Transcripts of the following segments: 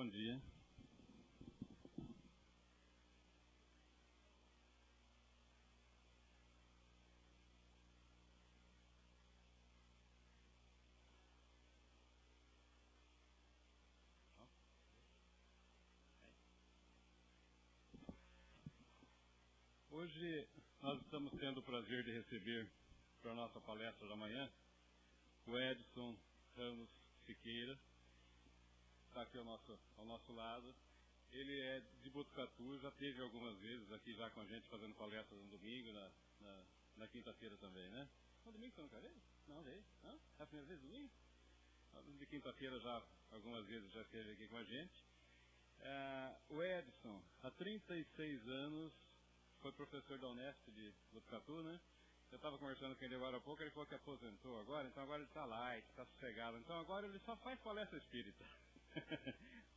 bom dia. Hoje nós estamos tendo o prazer de receber para a nossa palestra da manhã o Edson Ramos Siqueira. Está aqui ao nosso lado. Ele é de Botucatu, já esteve algumas vezes aqui já com a gente fazendo palestras no domingo, na quinta-feira também, né? No domingo você não quer ver? Não, veio. Não? É a primeira vez domingo? De quinta-feira já, algumas vezes já esteve aqui com a gente. O Edson, há 36 anos, foi professor da Unesp de Botucatu, né? Eu estava conversando com ele agora há pouco, ele falou que aposentou agora, então agora ele está light, está sossegado. Então agora ele só faz palestra espírita.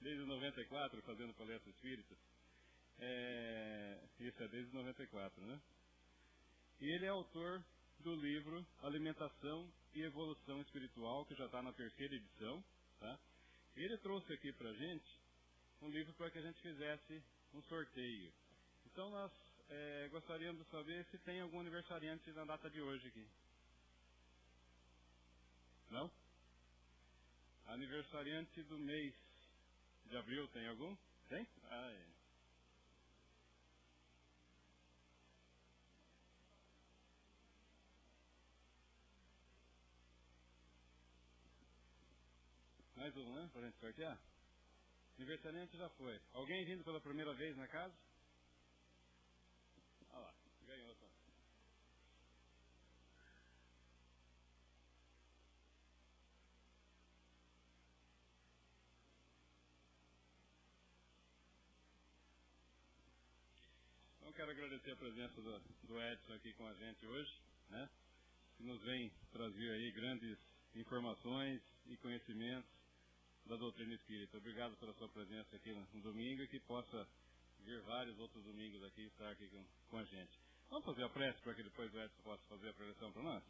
Desde 94, fazendo palestra espírita. Isso é desde 94, né? E ele é autor do livro Alimentação e Evolução Espiritual, que já está na 3ª edição, tá? E ele trouxe aqui pra gente um livro para que a gente fizesse um sorteio. Então nós gostaríamos de saber se tem algum aniversariante na data de hoje aqui. Não? Aniversariante do mês de abril, tem algum? Tem? Ah, é. Mais um, né? Para a gente sortear? Aniversariante já foi. Alguém vindo pela primeira vez na casa? Olha lá, ganhou só. Então quero agradecer a presença do Edson aqui com a gente hoje, né? Que nos vem trazer aí grandes informações e conhecimentos da doutrina espírita. Obrigado pela sua presença aqui no domingo e que possa vir vários outros domingos aqui e estar aqui com a gente. Vamos fazer a prece para que depois o Edson possa fazer a preleção para nós?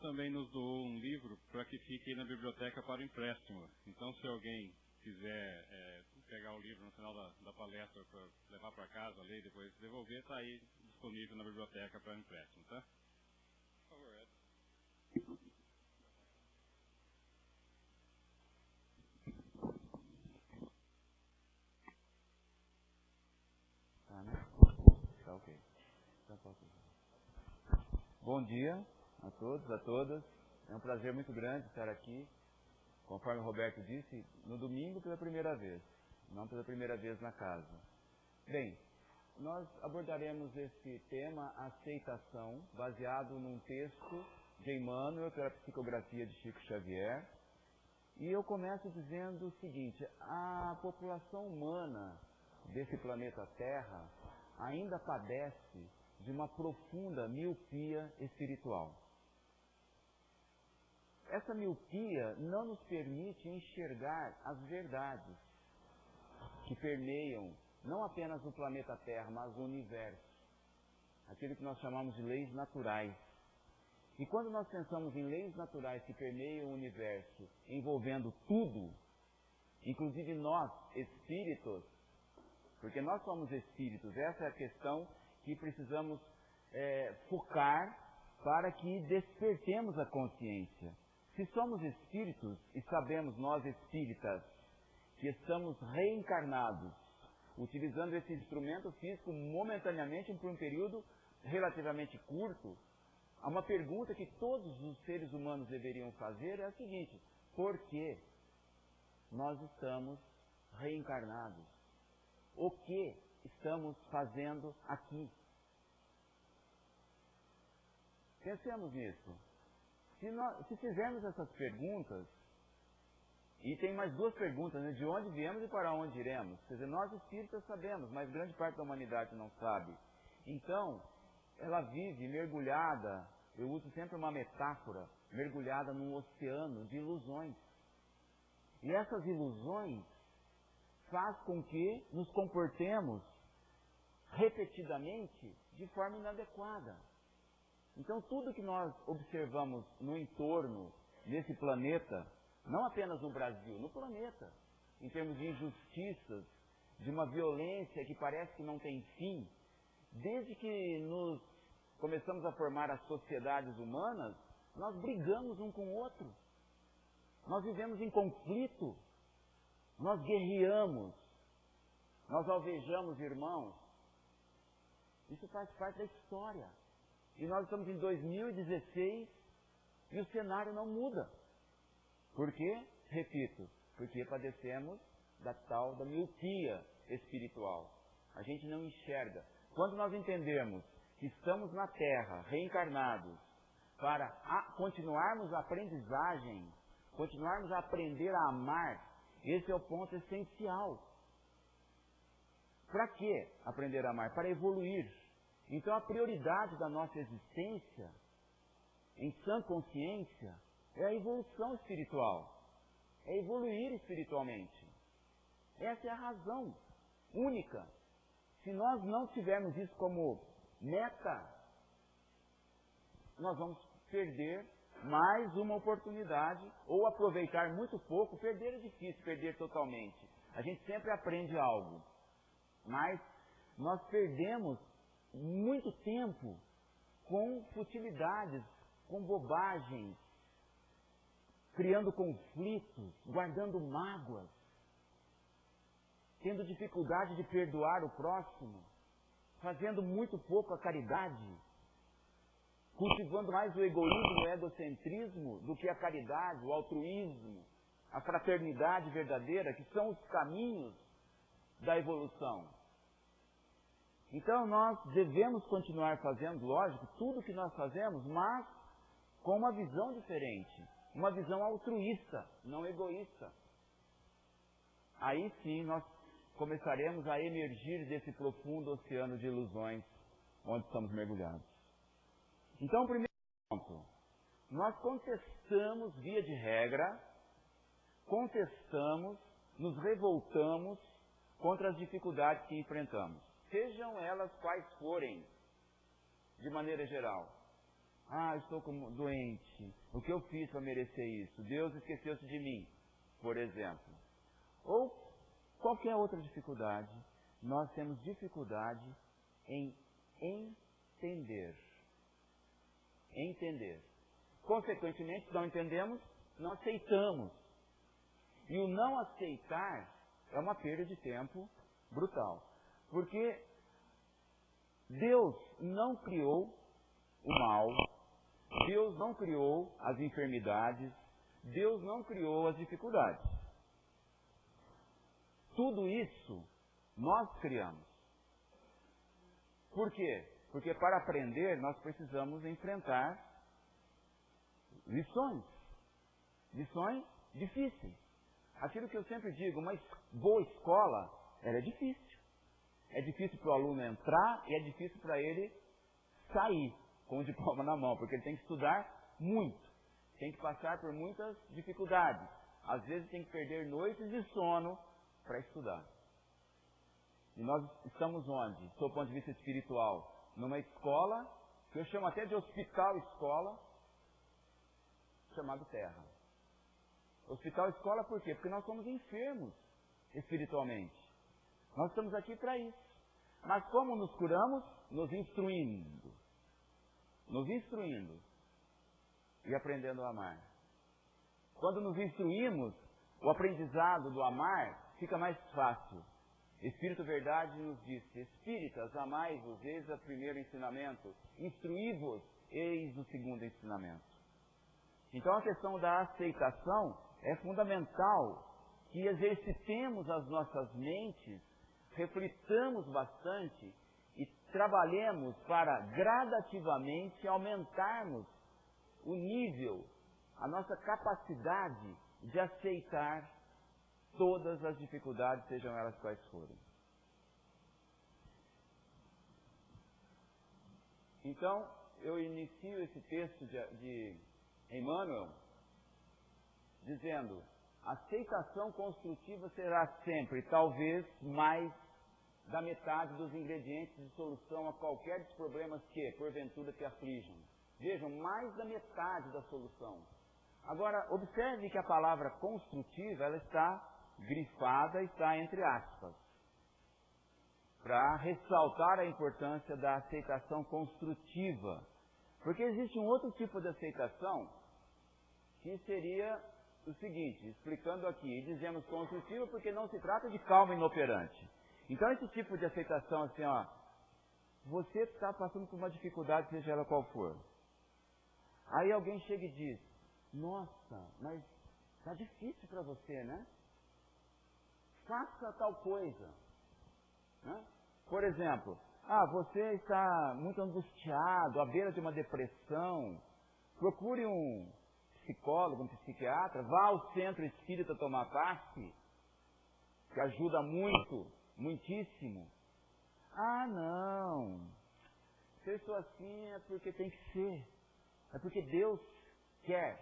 Também nos doou um livro para que fique aí na biblioteca para empréstimo. Então, se alguém quiser pegar o livro no final da palestra para levar para casa, ler e depois devolver, está aí disponível na biblioteca para empréstimo, tá? Por favor, Ed. Tá, né? Tá ok. Bom dia a todos, a todas. É um prazer muito grande estar aqui conforme o Roberto disse, no domingo pela primeira vez, não pela primeira vez na casa. Bem, nós abordaremos esse tema, aceitação, baseado num texto de Emmanuel pela psicografia de Chico Xavier. E eu começo dizendo o seguinte: a população humana desse planeta Terra ainda padece de uma profunda miopia espiritual. Essa miopia não nos permite enxergar as verdades que permeiam não apenas o planeta Terra, mas o universo. Aquilo que nós chamamos de leis naturais. E quando nós pensamos em leis naturais que permeiam o universo, envolvendo tudo, inclusive nós, espíritos, porque nós somos espíritos, essa é a questão que precisamos focar para que despertemos a consciência. Se somos espíritos e sabemos nós espíritas que estamos reencarnados, utilizando esse instrumento físico momentaneamente por um período relativamente curto, há uma pergunta que todos os seres humanos deveriam fazer, é a seguinte: por que nós estamos reencarnados? O que estamos fazendo aqui? Pensemos nisso. Se fizermos essas perguntas, e tem mais duas perguntas, né? De onde viemos e para onde iremos? Quer dizer, nós espíritas sabemos, mas grande parte da humanidade não sabe. Então, ela vive mergulhada, eu uso sempre uma metáfora, mergulhada num oceano de ilusões. E essas ilusões faz com que nos comportemos repetidamente de forma inadequada. Então, tudo que nós observamos no entorno, nesse planeta, não apenas no Brasil, no planeta, em termos de injustiças, de uma violência que parece que não tem fim, desde que nos começamos a formar as sociedades humanas, nós brigamos um com o outro. Nós vivemos em conflito. Nós guerreamos. Nós alvejamos irmãos. Isso faz parte da história. E nós estamos em 2016 e o cenário não muda. Por quê? Repito, porque padecemos da miopia espiritual. A gente não enxerga. Quando nós entendermos que estamos na Terra, reencarnados, para continuarmos a aprendizagem, continuarmos a aprender a amar, esse é o ponto essencial. Para que aprender a amar? Para evoluir. Então a prioridade da nossa existência, em sã consciência, é a evolução espiritual. É evoluir espiritualmente. Essa é a razão única. Se nós não tivermos isso como meta, nós vamos perder mais uma oportunidade, ou aproveitar muito pouco. Perder é difícil, perder totalmente. A gente sempre aprende algo. Mas nós perdemos muito tempo com futilidades, com bobagens, criando conflitos, guardando mágoas, tendo dificuldade de perdoar o próximo, fazendo muito pouco a caridade, cultivando mais o egoísmo e o egocentrismo do que a caridade, o altruísmo, a fraternidade verdadeira, que são os caminhos da evolução. Então nós devemos continuar fazendo, lógico, tudo o que nós fazemos, mas com uma visão diferente, uma visão altruísta, não egoísta. Aí sim nós começaremos a emergir desse profundo oceano de ilusões onde estamos mergulhados. Então, o primeiro ponto, nós contestamos, via de regra, nos revoltamos contra as dificuldades que enfrentamos, sejam elas quais forem, de maneira geral. Estou doente, o que eu fiz para merecer isso? Deus esqueceu-se de mim, por exemplo. Ou qualquer outra dificuldade, nós temos dificuldade em entender. Consequentemente, se não entendemos, não aceitamos. E o não aceitar é uma perda de tempo brutal. Porque Deus não criou o mal, Deus não criou as enfermidades, Deus não criou as dificuldades. Tudo isso nós criamos. Por quê? Porque para aprender nós precisamos enfrentar lições. Lições difíceis. Aquilo que eu sempre digo, uma boa escola, ela é difícil. É difícil para o aluno entrar e é difícil para ele sair com o diploma na mão, porque ele tem que estudar muito. Tem que passar por muitas dificuldades. Às vezes tem que perder noites de sono para estudar. E nós estamos onde? Do ponto de vista espiritual, numa escola, que eu chamo até de hospital-escola, chamado Terra. Hospital-escola por quê? Porque nós somos enfermos espiritualmente. Nós estamos aqui para isso. Mas como nos curamos? Nos instruindo. Nos instruindo. E aprendendo a amar. Quando nos instruímos, o aprendizado do amar fica mais fácil. Espírito Verdade nos disse: Espíritas, amai-vos, eis o primeiro ensinamento. Instruí-vos, eis o segundo ensinamento. Então a questão da aceitação é fundamental que exercitemos as nossas mentes, reflitamos bastante e trabalhemos para gradativamente aumentarmos o nível, a nossa capacidade de aceitar todas as dificuldades, sejam elas quais forem. Então, eu inicio esse texto de Emmanuel dizendo: a aceitação construtiva será sempre, talvez, mais da metade dos ingredientes de solução a qualquer dos problemas que, porventura, te aflijam. Vejam, mais da metade da solução. Agora, observe que a palavra construtiva, ela está grifada, está entre aspas, para ressaltar a importância da aceitação construtiva. Porque existe um outro tipo de aceitação, que seria o seguinte, explicando aqui, dizemos construtivo porque não se trata de calma inoperante. Então esse tipo de aceitação, assim, ó, você está passando por uma dificuldade, seja ela qual for. Aí alguém chega e diz: nossa, mas está difícil para você, né? Faça tal coisa. Né? Por exemplo, você está muito angustiado, à beira de uma depressão, procure um psicólogo, um psiquiatra, vá ao centro espírita tomar passe, que ajuda muito, muitíssimo. Não, se eu sou assim é porque tem que ser, é porque Deus quer.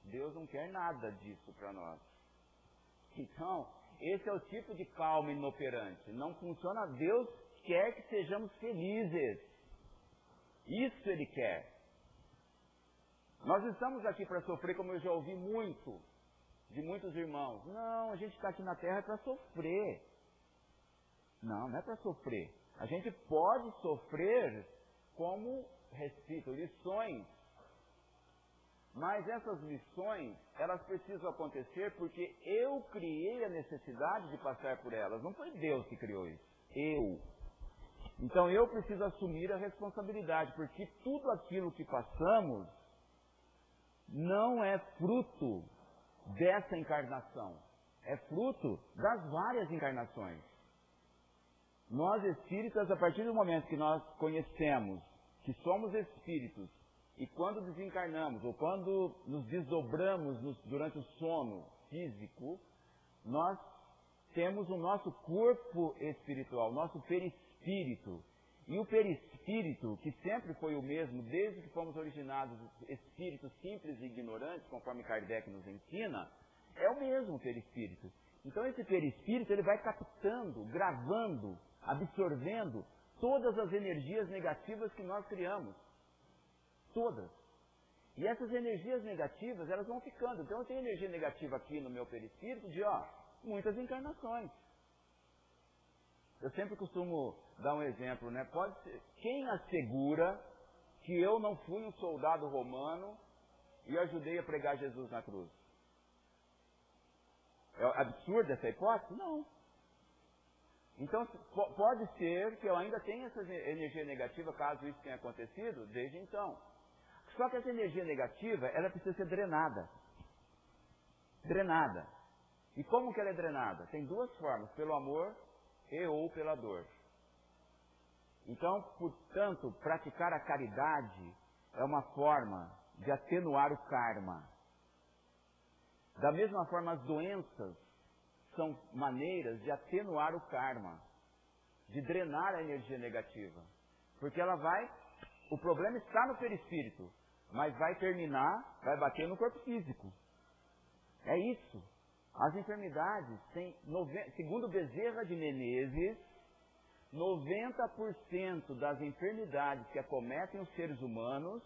Deus não quer nada disso para nós. Então, esse é o tipo de calma inoperante. Não funciona. Deus quer que sejamos felizes. Isso Ele quer. Nós estamos aqui para sofrer, como eu já ouvi muito, de muitos irmãos. Não, a gente está aqui na Terra para sofrer. Não é para sofrer. A gente pode sofrer como, repito, lições. Mas essas lições, elas precisam acontecer porque eu criei a necessidade de passar por elas. Não foi Deus que criou isso. Eu. Então eu preciso assumir a responsabilidade, porque tudo aquilo que passamos não é fruto dessa encarnação. É fruto das várias encarnações. Nós espíritas, a partir do momento que nós conhecemos que somos espíritos, e quando desencarnamos, ou quando nos desdobramos durante o sono físico, nós temos o nosso corpo espiritual, nosso perispírito. E o perispírito, que sempre foi o mesmo, desde que fomos originados espíritos simples e ignorantes, conforme Kardec nos ensina, é o mesmo perispírito. Então esse perispírito, ele vai captando, gravando, absorvendo todas as energias negativas que nós criamos. Todas. E essas energias negativas, elas vão ficando. Então eu tenho energia negativa aqui no meu perispírito de, muitas encarnações. Eu sempre costumo dar um exemplo, né? Pode ser, quem assegura que eu não fui um soldado romano e ajudei a pregar Jesus na cruz? É absurda essa hipótese? Não. Então, pode ser que eu ainda tenha essa energia negativa, caso isso tenha acontecido, desde então. Só que essa energia negativa, ela precisa ser drenada. drenada. E como que ela é drenada? Tem duas formas, pelo amor e ou pela dor. Então, portanto, praticar a caridade é uma forma de atenuar o karma. Da mesma forma, as doenças são maneiras de atenuar o karma, de drenar a energia negativa. Porque o problema está no perispírito, mas vai terminar, vai bater no corpo físico. É isso. As enfermidades têm, segundo Bezerra de Menezes, 90% das enfermidades que acometem os seres humanos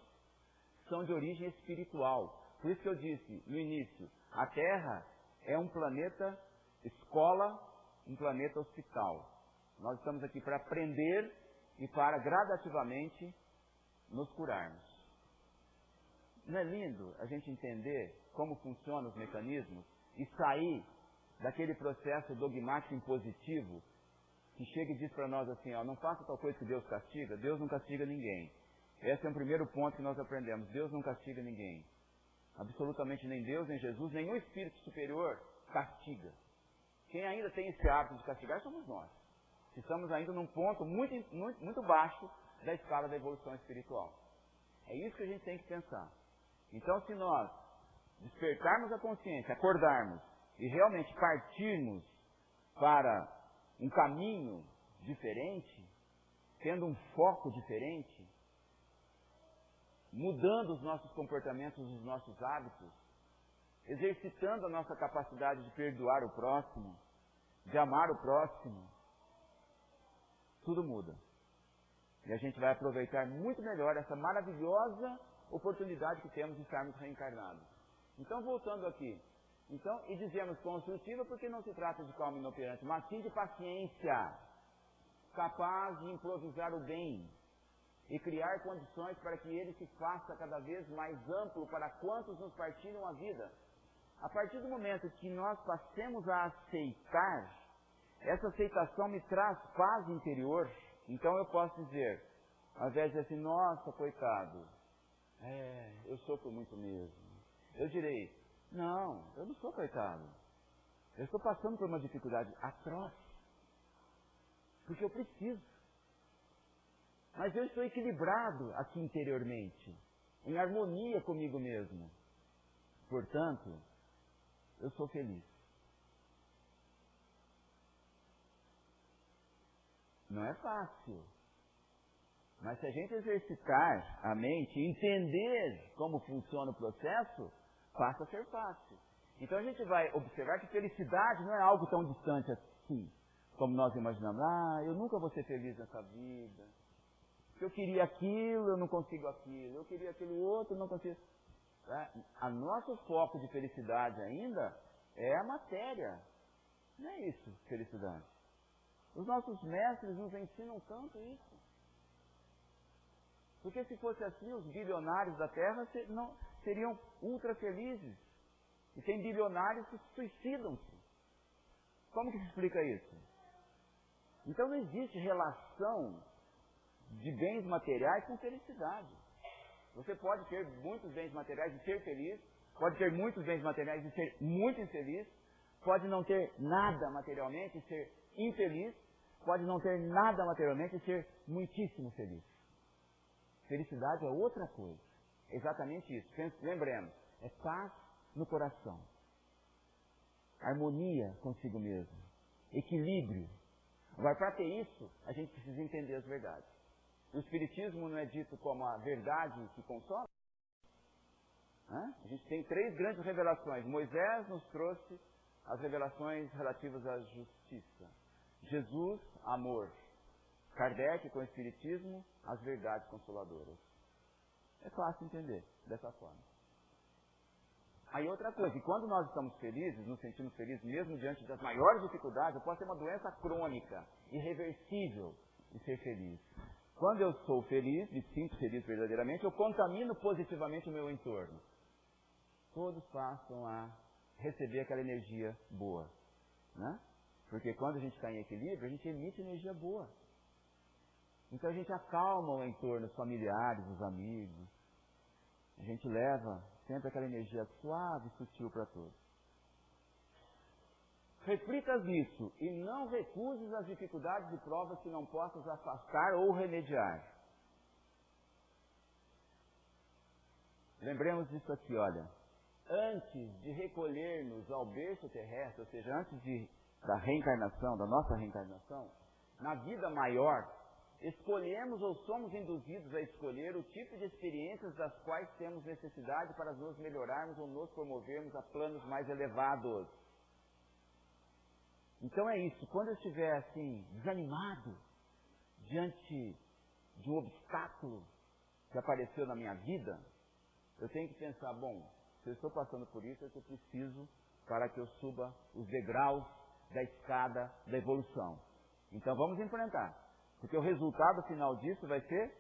são de origem espiritual. Por isso que eu disse no início, a Terra é um planeta escola, um planeta hospital. Nós estamos aqui para aprender e para gradativamente nos curarmos. Não é lindo a gente entender como funcionam os mecanismos e sair daquele processo dogmático impositivo que chega e diz para nós assim, não faça tal coisa que Deus castiga. Deus não castiga ninguém. Esse é o primeiro ponto que nós aprendemos. Deus não castiga ninguém. Absolutamente nem Deus, nem Jesus, nenhum espírito superior castiga. Quem ainda tem esse hábito de castigar somos nós. Estamos ainda num ponto muito baixo da escala da evolução espiritual. É isso que a gente tem que pensar. Então, se nós despertarmos a consciência, acordarmos e realmente partirmos para um caminho diferente, tendo um foco diferente, mudando os nossos comportamentos, os nossos hábitos, exercitando a nossa capacidade de perdoar o próximo, de amar o próximo, tudo muda. E a gente vai aproveitar muito melhor essa maravilhosa oportunidade que temos de estarmos reencarnados. Então, voltando aqui. E dizemos construtiva porque não se trata de calma inoperante, mas sim de paciência, capaz de improvisar o bem e criar condições para que ele se faça cada vez mais amplo para quantos nos partilham a vida. A partir do momento que nós passemos a aceitar, essa aceitação me traz paz interior. Então eu posso dizer, ao invés de dizer assim, nossa, coitado, eu sofro muito mesmo. Eu direi, não, eu não sou coitado. Eu estou passando por uma dificuldade atroz. Porque eu preciso. Mas eu estou equilibrado aqui interiormente, em harmonia comigo mesmo. Portanto, eu sou feliz. Não é fácil. Mas se a gente exercitar a mente, entender como funciona o processo, passa a ser fácil. Então a gente vai observar que felicidade não é algo tão distante assim, como nós imaginamos. Eu nunca vou ser feliz nessa vida. Se eu queria aquilo, eu não consigo aquilo. Eu queria aquilo outro, eu não consigo. O nosso foco de felicidade ainda é a matéria. Não é isso, felicidade. Os nossos mestres nos ensinam tanto isso. Porque se fosse assim, os bilionários da Terra seriam ultra felizes. E tem bilionários que suicidam-se. Como que se explica isso? Então não existe relação de bens materiais com felicidade. Você pode ter muitos bens materiais e ser feliz, pode ter muitos bens materiais e ser muito infeliz, pode não ter nada materialmente e ser infeliz, pode não ter nada materialmente e ser muitíssimo feliz. Felicidade é outra coisa. É exatamente isso. Lembremos, é paz no coração, harmonia consigo mesmo, equilíbrio. Agora, para ter isso, a gente precisa entender as verdades. O Espiritismo não é dito como a verdade que consola? A gente tem 3 grandes revelações. Moisés nos trouxe as revelações relativas à justiça. Jesus, amor. Kardec, com o Espiritismo, as verdades consoladoras. É fácil entender dessa forma. Aí outra coisa, e quando nós estamos felizes, nos sentimos felizes mesmo diante das maiores dificuldades, eu posso ter uma doença crônica, irreversível, e ser feliz. Quando eu sou feliz, me sinto feliz verdadeiramente, eu contamino positivamente o meu entorno. Todos passam a receber aquela energia boa. Né? Porque quando a gente está em equilíbrio, a gente emite energia boa. Então a gente acalma o entorno, os familiares, os amigos. A gente leva sempre aquela energia suave e sutil para todos. Reflitas nisso e não recuses as dificuldades e provas que não possas afastar ou remediar. Lembremos disso aqui, olha. Antes de recolher-nos ao berço terrestre, ou seja, antes da reencarnação, da nossa reencarnação, na vida maior, escolhemos ou somos induzidos a escolher o tipo de experiências das quais temos necessidade para nos melhorarmos ou nos promovermos a planos mais elevados. Então é isso, quando eu estiver assim, desanimado, diante de um obstáculo que apareceu na minha vida, eu tenho que pensar, bom, se eu estou passando por isso, é que eu preciso para que eu suba os degraus da escada da evolução. Então vamos enfrentar, porque o resultado final disso vai ser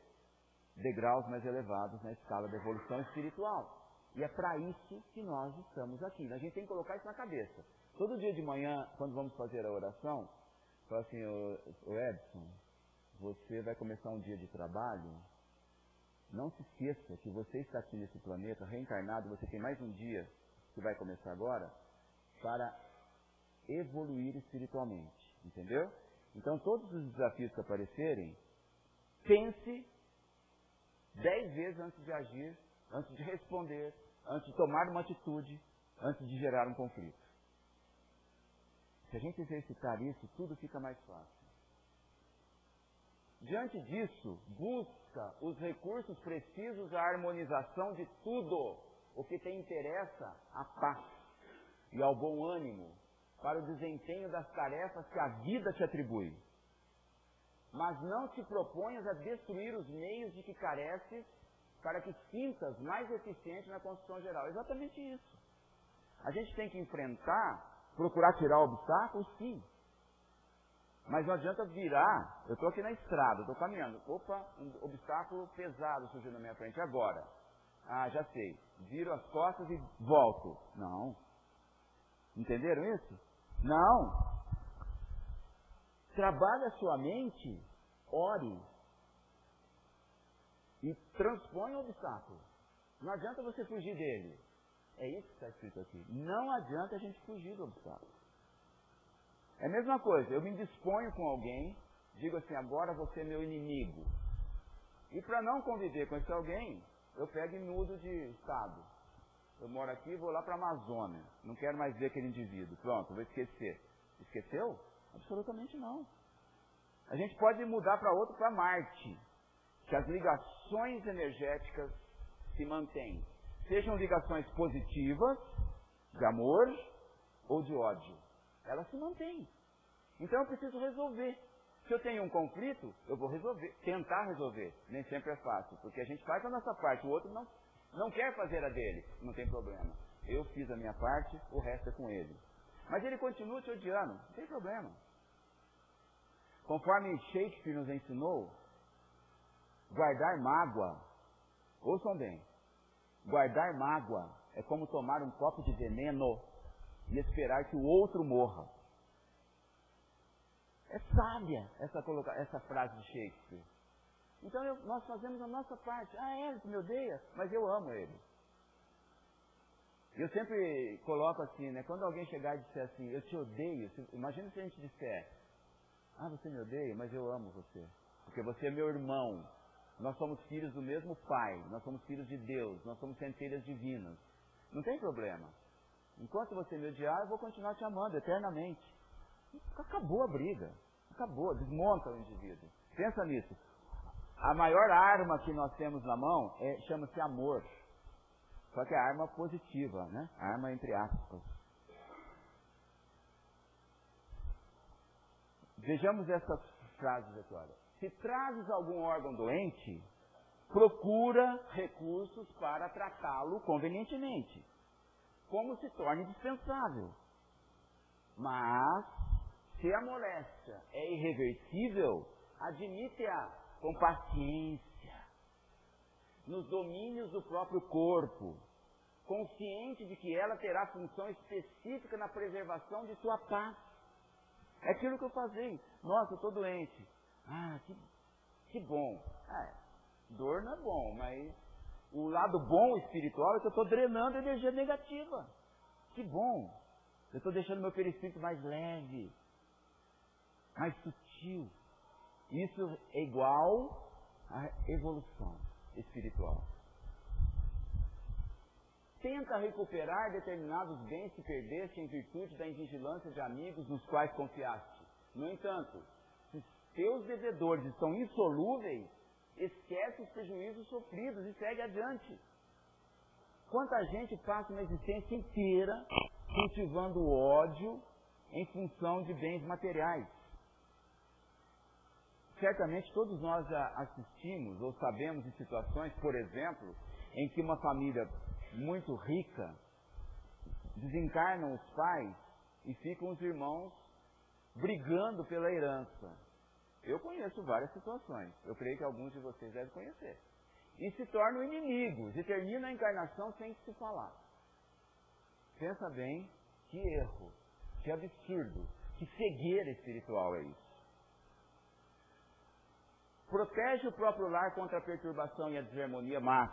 degraus mais elevados na escala da evolução espiritual. E é para isso que nós estamos aqui. A gente tem que colocar isso na cabeça. Todo dia de manhã, quando vamos fazer a oração, fala assim, ô Edson, você vai começar um dia de trabalho, não se esqueça que você está aqui nesse planeta, reencarnado, você tem mais um dia que vai começar agora, para evoluir espiritualmente, entendeu? Então todos os desafios que aparecerem, pense 10 vezes antes de agir, antes de responder, antes de tomar uma atitude, antes de gerar um conflito. Se a gente exercitar isso, tudo fica mais fácil. Diante disso, busca os recursos precisos à harmonização de tudo o que te interessa à paz e ao bom ânimo para o desempenho das tarefas que a vida te atribui. Mas não te proponhas a destruir os meios de que careces para que sintas mais eficiente na construção geral. Exatamente isso. A gente tem que enfrentar, procurar tirar obstáculos, sim. Mas não adianta virar, eu estou aqui na estrada, estou caminhando. Opa, um obstáculo pesado surgiu na minha frente agora. Ah, já sei. Viro as costas e volto. Não. Entenderam isso? Não. Trabalhe a sua mente, ore e transpõe o obstáculo. Não adianta você fugir dele. É isso que está escrito aqui. Não adianta a gente fugir do obstáculo. É a mesma coisa, eu me disponho com alguém, digo assim, agora você é meu inimigo. E para não conviver com esse alguém, eu pego e mudo de estado. Eu moro aqui e vou lá para a Amazônia. Não quero mais ver aquele indivíduo. Pronto, vou esquecer. Esqueceu? Absolutamente não. A gente pode mudar para outro, para Marte. Que as ligações energéticas se mantêm. Sejam ligações positivas, de amor ou de ódio. Elas se mantêm. Então eu preciso resolver. Se eu tenho um conflito, eu vou resolver, tentar resolver. Nem sempre é fácil, porque a gente faz a nossa parte, o outro não quer fazer a dele. Não tem problema. Eu fiz a minha parte, o resto é com ele. Mas ele continua te odiando, não tem problema. Conforme Shakespeare nos ensinou, guardar mágoa, ouçam bem, guardar mágoa é como tomar um copo de veneno e esperar que o outro morra. É sábia essa frase de Shakespeare. Então nós fazemos a nossa parte. Ah, ele me odeia, mas eu amo ele. Eu sempre coloco assim, né? Quando alguém chegar e disser assim, eu te odeio, imagina se a gente disser, ah, você me odeia, mas eu amo você. Porque você é meu irmão. Nós somos filhos do mesmo Pai. Nós somos filhos de Deus. Nós somos centelhas divinas. Não tem problema. Enquanto você me odiar, eu vou continuar te amando eternamente. Acabou a briga. Acabou. Desmonta o indivíduo. Pensa nisso. A maior arma que nós temos na mão chama-se amor. Só que é a arma positiva, né? A arma entre aspas. Vejamos essas frases aqui, olha. Se trazes algum órgão doente, procura recursos para tratá-lo convenientemente, como se torne indispensável. Mas, se a moléstia é irreversível, admite-a com paciência, nos domínios do próprio corpo, consciente de que ela terá função específica na preservação de sua paz. É aquilo que eu fazia. Nossa, eu estou doente. Ah, que bom. Dor não é bom, mas o lado bom espiritual é que eu estou drenando energia negativa. Que bom. Eu estou deixando meu perispírito mais leve, mais sutil. Isso é igual à evolução espiritual. Tenta recuperar determinados bens que perdeste em virtude da invigilância de amigos nos quais confiaste. No entanto, se teus devedores estão insolúveis, esquece os prejuízos sofridos e segue adiante. Quanta gente passa uma existência inteira cultivando ódio em função de bens materiais. Certamente todos nós já assistimos ou sabemos de situações, por exemplo, em que uma família muito rica desencarnam os pais e ficam os irmãos brigando pela herança. Eu conheço várias situações, eu creio que alguns de vocês devem conhecer. E se tornam inimigos e terminam a encarnação sem se falar. Pensa bem, que erro, que absurdo, que cegueira espiritual é isso. Protege o próprio lar contra a perturbação e a desarmonia, mas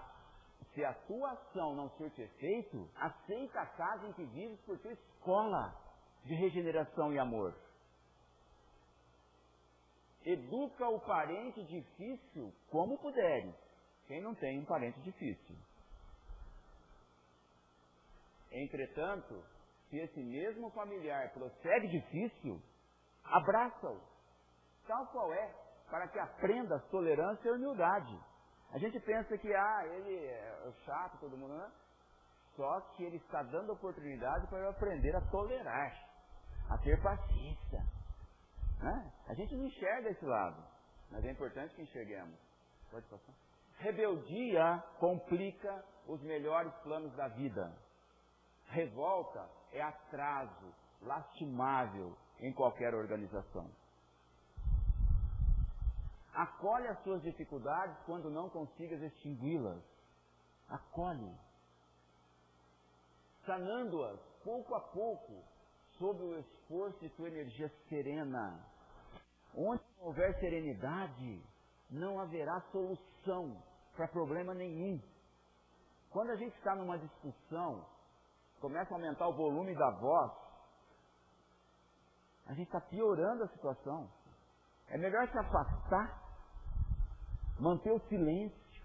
se a tua ação não surte efeito, aceita a casa em que vives por tua escola de regeneração e amor. Educa o parente difícil como puderes. Quem não tem um parente difícil? Entretanto, se esse mesmo familiar procede difícil, abraça-o, tal qual é, para que aprenda tolerância e humildade. A gente pensa que, ele é chato, todo mundo, né? Só que ele está dando oportunidade para eu aprender a tolerar, a ter paciência. Né? A gente não enxerga esse lado, mas é importante que enxerguemos. Pode passar. Rebeldia complica os melhores planos da vida. Revolta é atraso lastimável em qualquer organização. Acolhe as suas dificuldades quando não consigas extingui-las. Acolhe. Sanando-as pouco a pouco, sob o esforço de tua energia serena. Onde não houver serenidade, não haverá solução para problema nenhum. Quando a gente está numa discussão, começa a aumentar o volume da voz, a gente está piorando a situação. É melhor se afastar, manter o silêncio,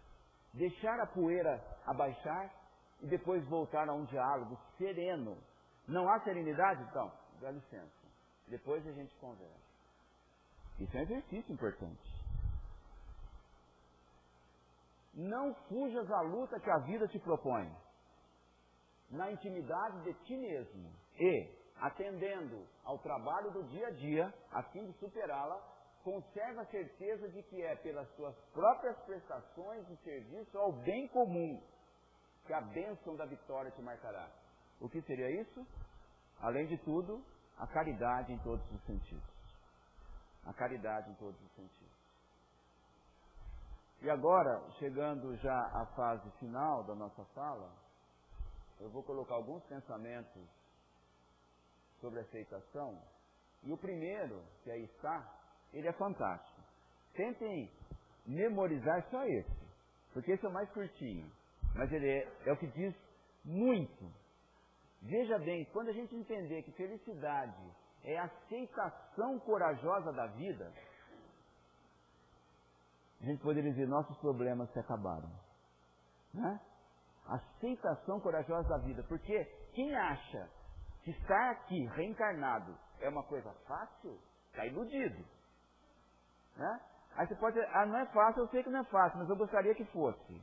deixar a poeira abaixar e depois voltar a um diálogo sereno. Não há serenidade? Então, dá licença. Depois a gente conversa. Isso é um exercício importante. Não fujas à luta que a vida te propõe. Na intimidade de ti mesmo e, atendendo ao trabalho do dia a dia, a fim de superá-la, conserva a certeza de que é pelas suas próprias prestações de serviço ao bem comum que a bênção da vitória te marcará. O que seria isso? Além de tudo, a caridade em todos os sentidos. A caridade em todos os sentidos. E agora, chegando já à fase final da nossa fala, eu vou colocar alguns pensamentos sobre aceitação. E o primeiro, que aí está, ele é fantástico. Tentem memorizar só esse, porque esse é o mais curtinho. Mas ele é o que diz muito. Veja bem, quando a gente entender que felicidade é a aceitação corajosa da vida, a gente poderia dizer, nossos problemas se acabaram. Né? Aceitação corajosa da vida. Porque quem acha que estar aqui reencarnado é uma coisa fácil, está iludido. Né? Aí você pode dizer, não é fácil, eu sei que não é fácil, mas eu gostaria que fosse.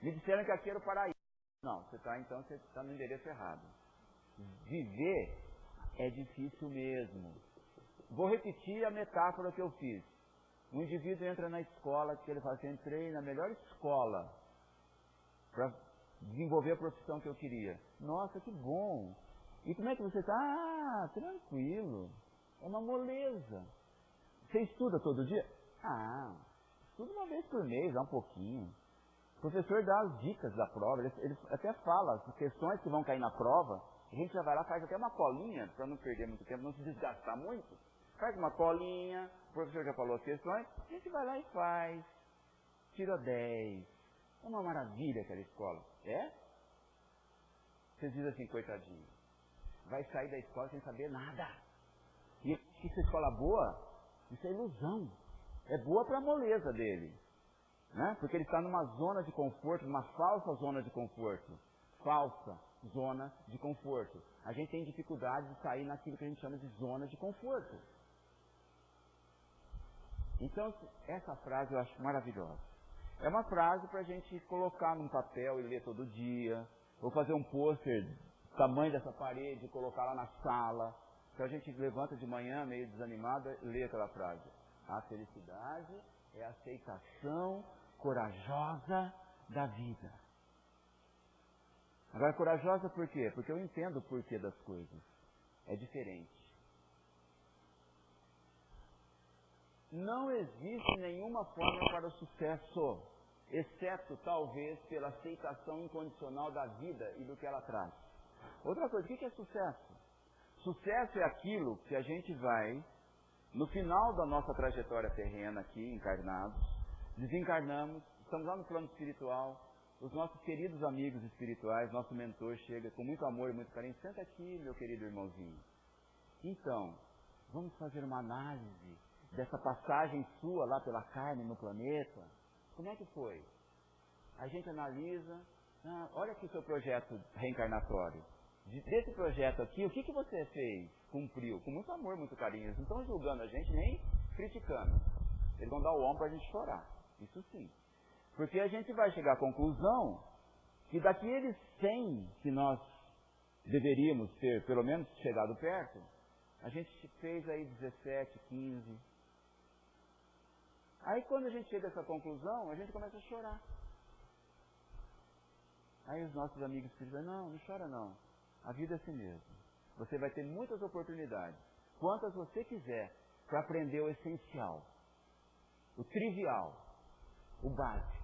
Me disseram que aqui era o paraíso. Não, você está no endereço errado. Viver é difícil mesmo. Vou repetir a metáfora que eu fiz. Um indivíduo entra na escola, que ele fala assim, entrei na melhor escola para desenvolver a profissão que eu queria. Nossa, que bom! E como é que você está? Tranquilo. É uma moleza. Você estuda todo dia? Estuda uma vez por mês, um pouquinho. O professor dá as dicas da prova, ele até fala as questões que vão cair na prova, a gente já vai lá, faz até uma colinha, para não perder muito tempo, não se desgastar muito. Faz uma colinha, o professor já falou as questões, a gente vai lá e faz. Tira 10. É uma maravilha aquela escola. É? Vocês dizem assim, coitadinho. vai sair da escola sem saber nada. E se essa escola boa, isso é ilusão. É boa para a moleza dele. Né? Porque ele está numa zona de conforto, numa falsa zona de conforto. Falsa zona de conforto. A gente tem dificuldade de sair naquilo que a gente chama de zona de conforto. Então, essa frase eu acho maravilhosa. É uma frase para a gente colocar num papel e ler todo dia, ou fazer um pôster do tamanho dessa parede e colocar lá na sala. Então a gente levanta de manhã meio desanimado e lê aquela frase. A felicidade é a aceitação corajosa da vida. Agora, corajosa por quê? Porque eu entendo o porquê das coisas. É diferente. Não existe nenhuma fórmula para o sucesso, exceto talvez pela aceitação incondicional da vida e do que ela traz. Outra coisa, o que é sucesso? Sucesso é aquilo que a gente vai, no final da nossa trajetória terrena aqui, encarnados, desencarnamos, estamos lá no plano espiritual, os nossos queridos amigos espirituais, nosso mentor chega com muito amor e muito carinho, senta aqui, meu querido irmãozinho. Então, vamos fazer uma análise dessa passagem sua lá pela carne no planeta. Como é que foi? A gente analisa, olha aqui o seu projeto reencarnatório. Desse projeto aqui, o que você fez? Cumpriu? Com muito amor, muito carinho. Eles não estão julgando a gente, nem criticando. Eles vão dar o ombro para a gente chorar. Isso sim. Porque a gente vai chegar à conclusão que daqueles 100 que nós deveríamos ter, pelo menos, chegado perto, a gente fez aí 17, 15. Aí quando a gente chega a essa conclusão, a gente começa a chorar. Aí os nossos amigos dizem, não chora não. A vida é assim mesmo. Você vai ter muitas oportunidades, quantas você quiser, para aprender o essencial, o trivial, o básico.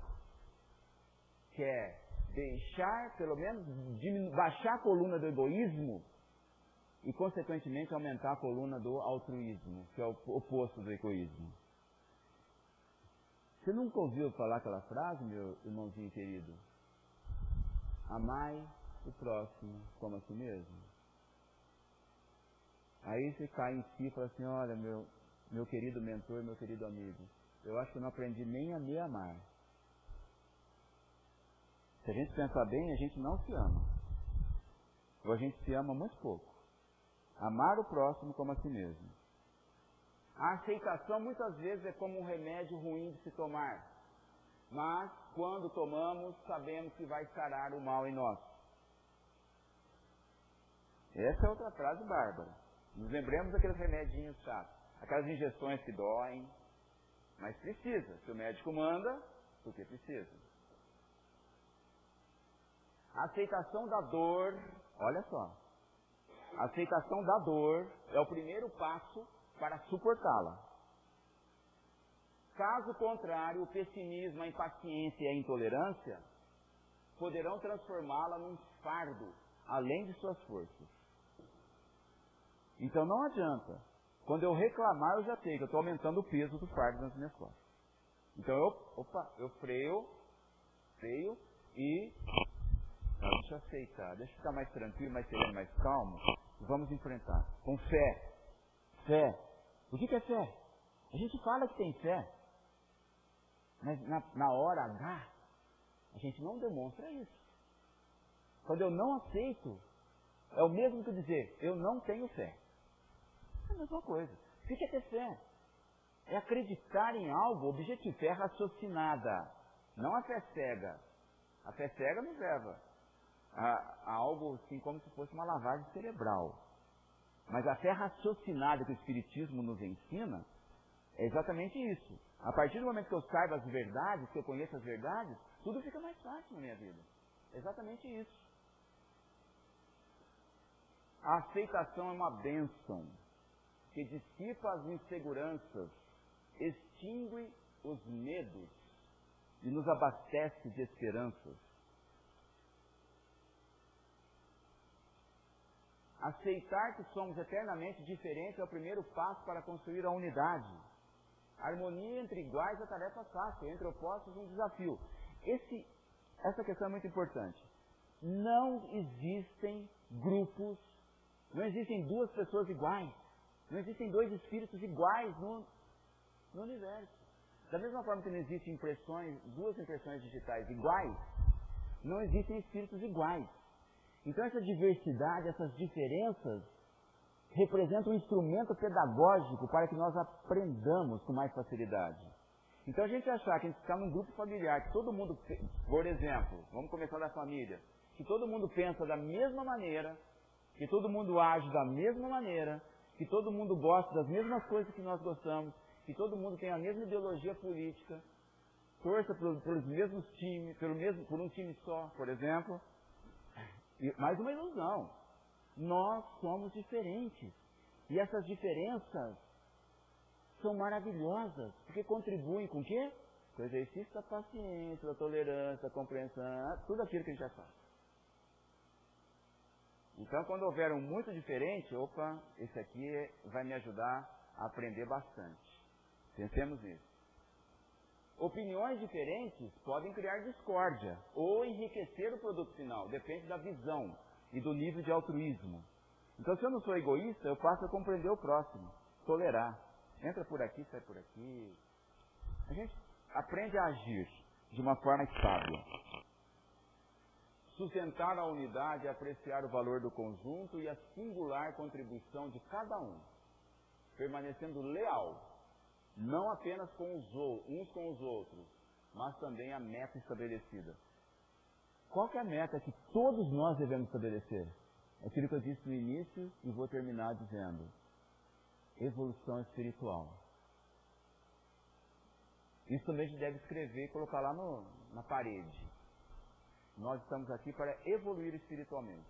Que é deixar, pelo menos, baixar a coluna do egoísmo e, consequentemente, aumentar a coluna do altruísmo, que é o oposto do egoísmo. Você nunca ouviu falar aquela frase, meu irmãozinho querido? Amai o próximo como a si mesmo. Aí você cai em si e fala assim, olha, meu querido mentor, meu querido amigo, eu acho que eu não aprendi nem a me amar. Se a gente pensar bem, a gente não se ama. Ou a gente se ama muito pouco. Amar o próximo como a si mesmo. A aceitação muitas vezes é como um remédio ruim de se tomar. Mas, quando tomamos, sabemos que vai sarar o mal em nós. Essa é outra frase bárbara. Nos lembremos daqueles remedinhos chatos. Aquelas injeções que doem. Mas precisa. Se o médico manda, porque precisa. A aceitação da dor, olha só, a aceitação da dor é o primeiro passo para suportá-la. Caso contrário, o pessimismo, a impaciência e a intolerância poderão transformá-la num fardo, além de suas forças. Então não adianta. Quando eu reclamar, eu já sei que eu estou aumentando o peso do fardo nas minhas costas. Então eu freio e... Deixa eu aceitar, deixa eu ficar mais tranquilo, mais sereno, mais calmo. Vamos enfrentar. Com fé. Fé. O que é fé? A gente fala que tem fé. Mas na hora H, a gente não demonstra isso. Quando eu não aceito, é o mesmo que dizer, eu não tenho fé. É a mesma coisa. O que é ter fé? É acreditar em algo objetivo. Fé raciocinada. Não a fé cega. A fé cega nos leva a algo assim como se fosse uma lavagem cerebral. Mas a fé raciocinada que o Espiritismo nos ensina é exatamente isso. A partir do momento que eu saiba as verdades, que eu conheço as verdades, tudo fica mais fácil na minha vida. É exatamente isso. A aceitação é uma bênção que dissipa as inseguranças, extingue os medos e nos abastece de esperanças. Aceitar que somos eternamente diferentes é o primeiro passo para construir a unidade. A harmonia entre iguais é tarefa fácil, entre opostos um desafio. Essa questão é muito importante. Não existem grupos Não existem duas pessoas iguais. Não existem dois espíritos iguais no universo. Da mesma forma que não existem duas impressões digitais iguais, não existem espíritos iguais. Então essa diversidade, essas diferenças, representam um instrumento pedagógico para que nós aprendamos com mais facilidade. Então a gente achar que a gente está num grupo familiar, que todo mundo, por exemplo, vamos começar da família, que todo mundo pensa da mesma maneira, que todo mundo age da mesma maneira, que todo mundo gosta das mesmas coisas que nós gostamos, que todo mundo tem a mesma ideologia política, torça pelos mesmos times, por um time só, por exemplo. E mais uma ilusão. Nós somos diferentes. E essas diferenças são maravilhosas, porque contribuem com o quê? Com o exercício da paciência, da tolerância, da compreensão, tudo aquilo que a gente já faz. Então, quando houver um muito diferente, opa, esse aqui vai me ajudar a aprender bastante. Pensemos nisso. Opiniões diferentes podem criar discórdia ou enriquecer o produto final, depende da visão e do nível de altruísmo. Então, se eu não sou egoísta, eu passo a compreender o próximo, tolerar. Entra por aqui, sai por aqui. A gente aprende a agir de uma forma sábia. Sustentar a unidade e apreciar o valor do conjunto e a singular contribuição de cada um, permanecendo leal, não apenas uns com os outros, mas também a meta estabelecida. Qual que é a meta que todos nós devemos estabelecer? Aquilo que eu disse no início e vou terminar dizendo: evolução espiritual. Isso também a gente deve escrever e colocar lá na parede. Nós estamos aqui para evoluir espiritualmente.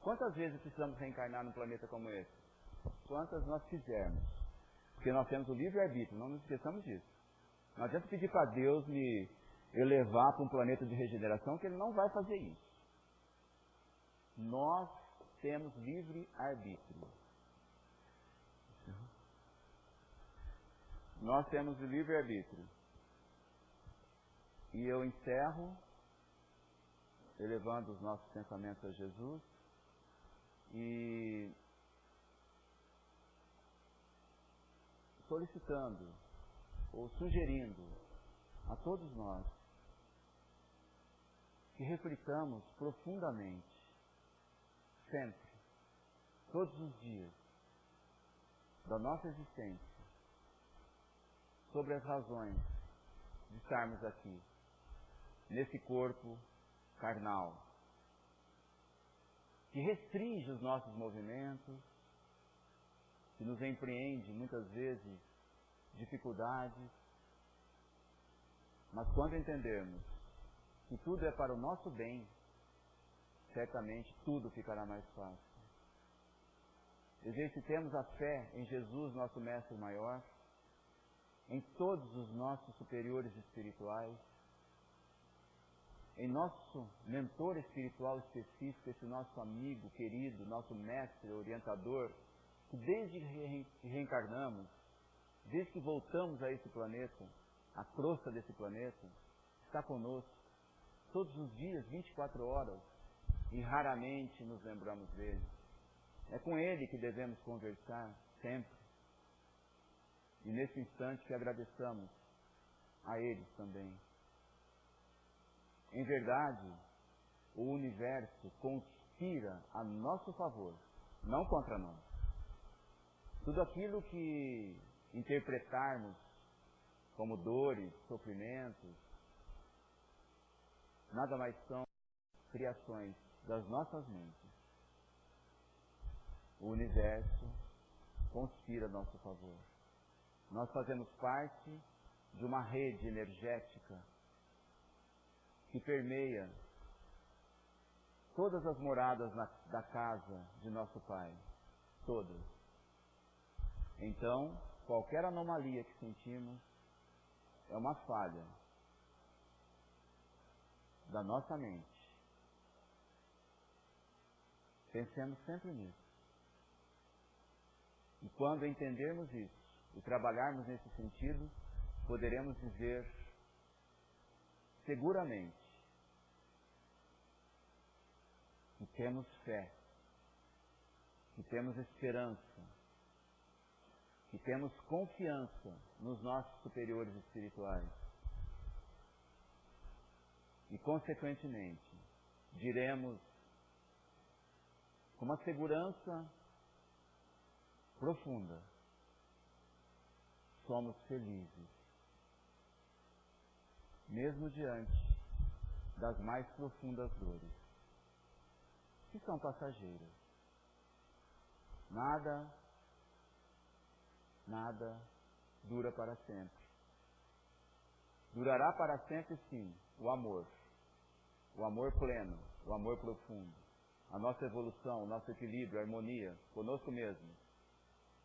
Quantas vezes precisamos reencarnar num planeta como esse? Quantas nós quisermos. Porque nós temos o livre-arbítrio, não nos esqueçamos disso. Não adianta pedir para Deus me elevar para um planeta de regeneração, que Ele não vai fazer isso. Nós temos livre-arbítrio. Nós temos o livre-arbítrio. E eu encerro elevando os nossos pensamentos a Jesus e solicitando ou sugerindo a todos nós que reflitamos profundamente, sempre, todos os dias da nossa existência, sobre as razões de estarmos aqui, nesse corpo carnal, que restringe os nossos movimentos, que nos empreende muitas vezes dificuldades, mas quando entendermos que tudo é para o nosso bem, certamente tudo ficará mais fácil. Exercitemos a fé em Jesus, nosso Mestre Maior, em todos os nossos superiores espirituais, em nosso mentor espiritual específico, esse nosso amigo querido, nosso mestre, orientador, que desde que reencarnamos, desde que voltamos a esse planeta, a crosta desse planeta, está conosco, todos os dias, 24 horas, e raramente nos lembramos dele. É com ele que devemos conversar sempre. E nesse instante que agradeçamos a eles também. Em verdade, o universo conspira a nosso favor, não contra nós. Tudo aquilo que interpretarmos como dores, sofrimentos, nada mais são criações das nossas mentes. O universo conspira a nosso favor. Nós fazemos parte de uma rede energética que permeia todas as moradas da casa de nosso Pai. Todas. Então, qualquer anomalia que sentimos é uma falha da nossa mente. Pensemos sempre nisso. E quando entendermos isso e trabalharmos nesse sentido, poderemos dizer seguramente que temos fé que temos esperança, que temos confiança nos nossos superiores espirituais. E, consequentemente, diremos com uma segurança profunda: somos felizes, mesmo diante das mais profundas dores, que são passageiras. Nada dura para sempre. Durará para sempre, sim, o amor pleno, o amor profundo, a nossa evolução, o nosso equilíbrio, a harmonia conosco mesmo.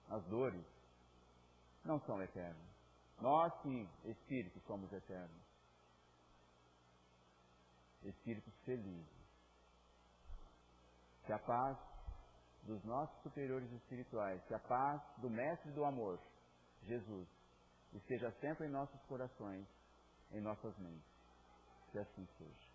As dores não são eternas. Nós, sim, espíritos, somos eternos. Espíritos felizes. Que a paz dos nossos superiores espirituais, que a paz do Mestre do Amor, Jesus, esteja sempre em nossos corações, em nossas mentes. Que assim seja.